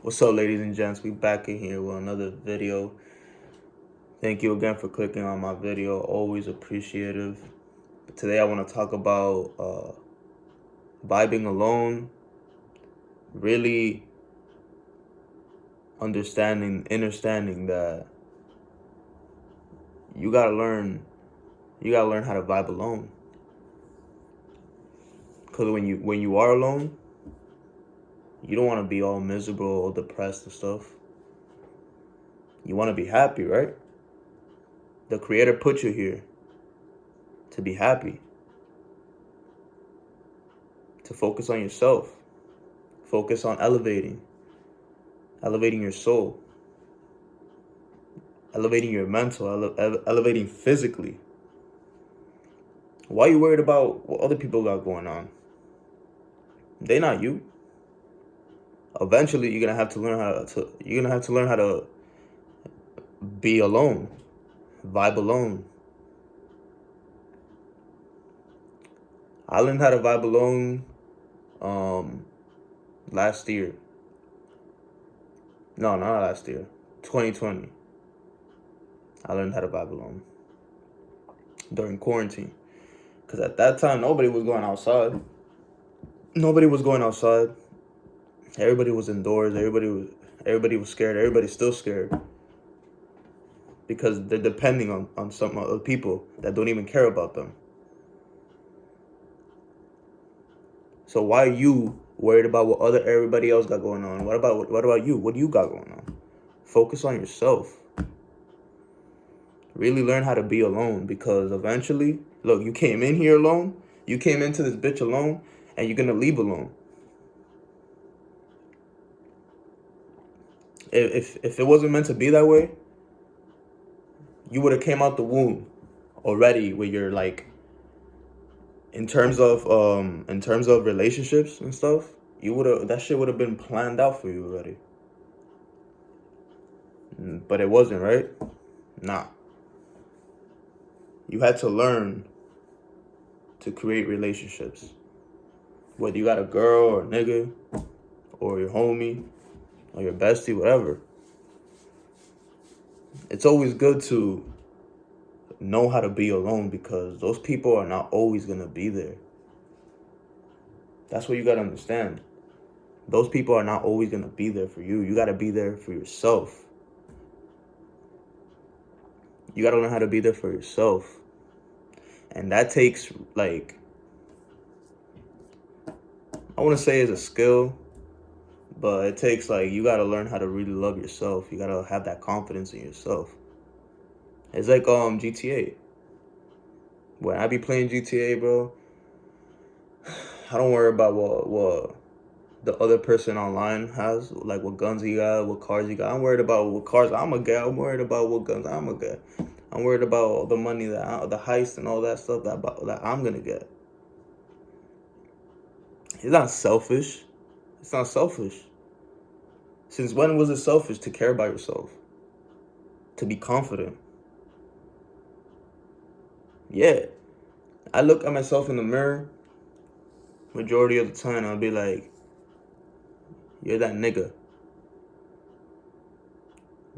What's up, ladies and gents? We back in here with another video. Thank you again for clicking on my video. Always appreciative. But today I want to talk about vibing alone. Really understanding that you gotta learn how to vibe alone. Cause when you are alone, you don't want to be all miserable or depressed and stuff. You want to be happy, right? The Creator put you here to be happy, to focus on yourself, focus on elevating your soul, elevating your mental, elevating physically. Why are you worried about what other people got going on? They not you. Eventually, you're gonna have to learn how to be alone, vibe alone. I learned how to vibe alone last year. No, not last year. 2020. I learned how to vibe alone during quarantine. Because at that time, nobody was going outside. Everybody was indoors. Everybody was scared. Everybody's still scared. Because they're depending on some other people that don't even care about them. So why are you worried about what everybody else got going on? What about you? What do you got going on? Focus on yourself. Really learn how to be alone, because eventually, look, you came in here alone. You came into this bitch alone, and you're gonna leave alone. If it wasn't meant to be that way, you would have came out the womb already with your, like, in terms of relationships and stuff, that shit would have been planned out for you already. But it wasn't, right? Nah. You had to learn to create relationships. Whether you got a girl or a nigga or your homie or your bestie, whatever. It's always good to know how to be alone, because those people are not always going to be there. That's what you got to understand. Those people are not always going to be there for you. You got to be there for yourself. You got to learn how to be there for yourself. And that takes, like, I want to say it's a skill, but it takes, like, you got to learn how to really love yourself. You got to have that confidence in yourself. It's like GTA. When I be playing GTA, bro, I don't worry about what the other person online has, like what guns he got, what cars he got. I'm worried about what cars I'm gonna get. I'm worried about what guns I'm gonna get. I'm worried about all the money the heist and all that stuff that I'm gonna get. It's not selfish. It's not selfish. Since when was it selfish to care about yourself? To be confident? Yeah. I look at myself in the mirror, majority of the time, I'll be like, you're that nigga.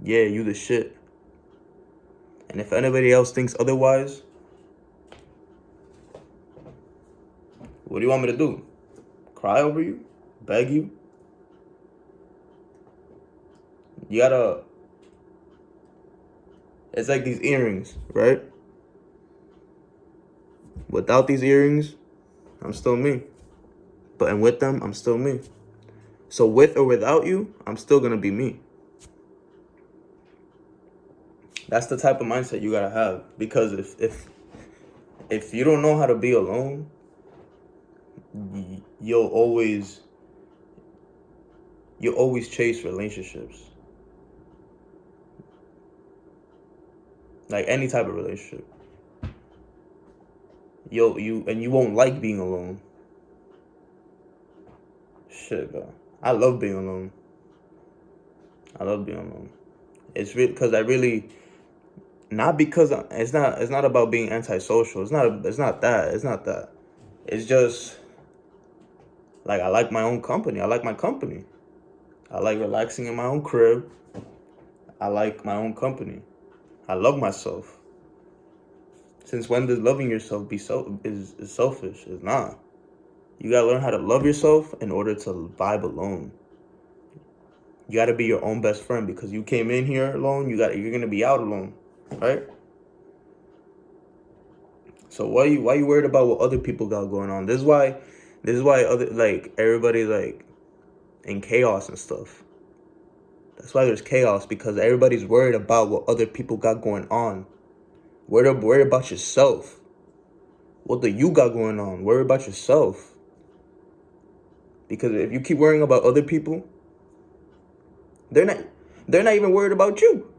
Yeah, you the shit. And if anybody else thinks otherwise, what do you want me to do? Cry over you? Beg you? You gotta... It's like these earrings, right? Without these earrings, I'm still me. And with them, I'm still me. So with or without you, I'm still gonna be me. That's the type of mindset you gotta have. Because if you don't know how to be alone, you'll always chase relationships. Like any type of relationship. You won't like being alone. Shit, bro. I love being alone. It's really because not because it's not about being antisocial. It's not that. It's just like I like my own company. I like my company. I like relaxing in my own crib. I like my own company. I love myself. Since when does loving yourself is selfish? It's not. You gotta learn how to love yourself in order to vibe alone. You gotta be your own best friend because you came in here alone. You're gonna be out alone, right? So why you worried about what other people got going on? This is why other like everybody's like in chaos and stuff. That's why there's chaos because everybody's worried about what other people got going on. Worried about yourself. What do you got going on? Worry about yourself. Because if you keep worrying about other people, they're not even worried about you.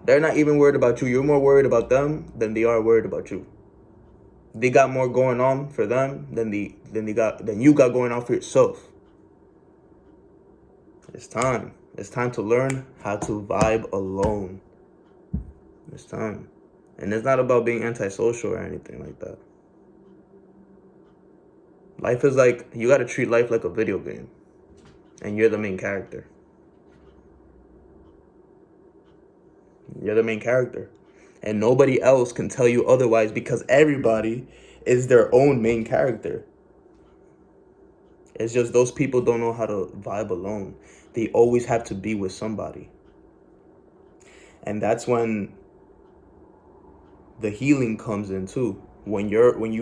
They're not even worried about you. You're more worried about them than they are worried about you. They got more going on for them than you got going on for yourself. It's time. It's time to learn how to vibe alone. It's time. And it's not about being antisocial or anything like that. Life is like, you gotta treat life like a video game. And you're the main character. You're the main character. And nobody else can tell you otherwise because everybody is their own main character. It's just those people don't know how to vibe alone. They always have to be with somebody. And that's when the healing comes in too. When you're on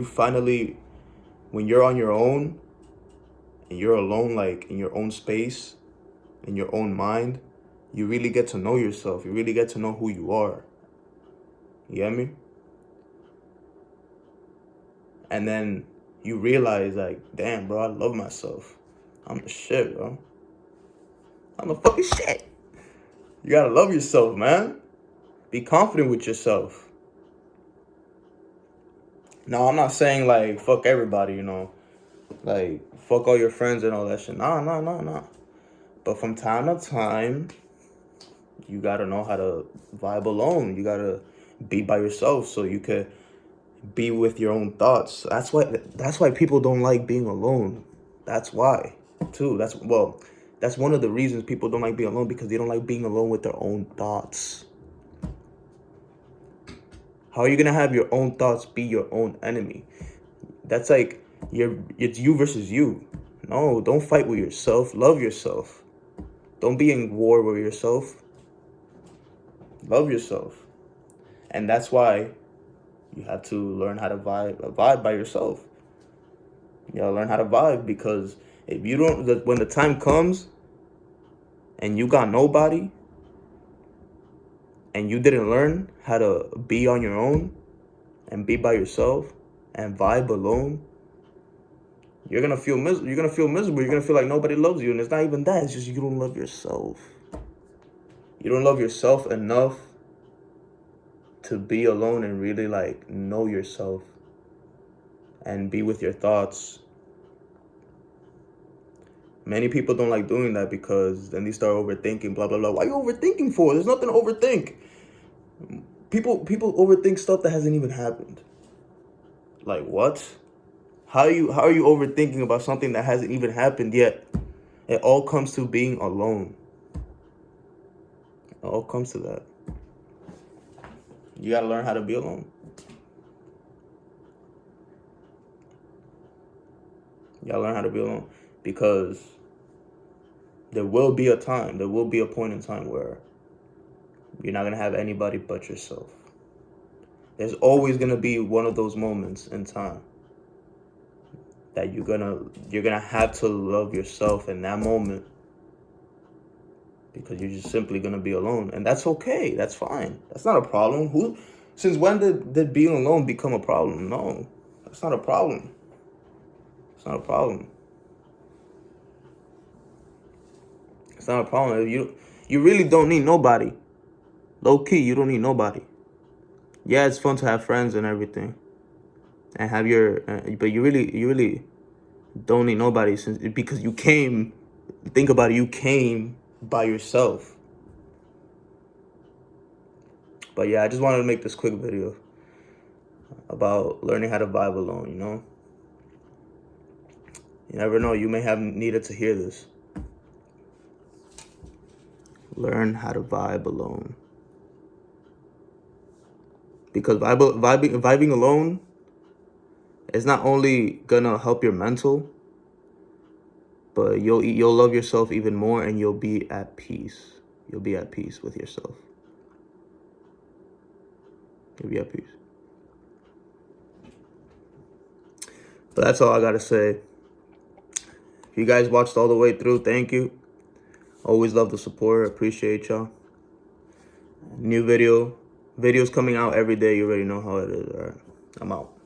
your own and you're alone, like in your own space, in your own mind, you really get to know yourself. You really get to know who you are. You get me? And then you realize, like, damn, bro, I love myself. I'm the shit, bro. I'm the fucking shit. You gotta love yourself, man. Be confident with yourself. No, I'm not saying, like, fuck everybody, Like, fuck all your friends and all that shit. Nah. But from time to time, you gotta know how to vibe alone. You gotta be by yourself so you could be with your own thoughts. That's why people don't like being alone. That's why, too. That's one of the reasons people don't like being alone, because they don't like being alone with their own thoughts. How are you gonna have your own thoughts be your own enemy? That's like it's you versus you. No, don't fight with yourself. Love yourself. Don't be in war with yourself. Love yourself. And that's why you have to learn how to vibe by yourself. You gotta learn how to vibe, because if you don't, when the time comes and you got nobody and you didn't learn how to be on your own and be by yourself and vibe alone, you're gonna feel miserable. You're gonna feel like nobody loves you, and it's not even that. It's just you don't love yourself. You don't love yourself enough to be alone and really like know yourself and be with your thoughts. Many people don't like doing that because then they start overthinking, blah, blah, blah. Why are you overthinking for? There's nothing to overthink. People overthink stuff that hasn't even happened. Like, what? How are you overthinking about something that hasn't even happened yet? It all comes to being alone. It all comes to that. You gotta learn how to be alone. You gotta learn how to be alone, because there will be a point in time where you're not gonna have anybody but yourself. There's always gonna be one of those moments in time that you're gonna have to love yourself in that moment, because you're just simply gonna be alone, and that's okay. That's fine. That's not a problem. Since when did being alone become a problem? No, that's not a problem. It's not a problem. It's not a problem. You really don't need nobody. Low key, you don't need nobody. Yeah, it's fun to have friends and everything, and have but you really don't need nobody, because you came. Think about it. You came by yourself. But yeah, I just wanted to make this quick video about learning how to vibe alone. You never know. You may have needed to hear this. Learn how to vibe alone. Because vibing alone is not only gonna help your mental, but you'll love yourself even more, and you'll be at peace. You'll be at peace with yourself. You'll be at peace. But that's all I gotta say. If you guys watched all the way through, thank you. Always love the support. Appreciate y'all. New videos coming out every day. You already know how it is. All right, I'm out.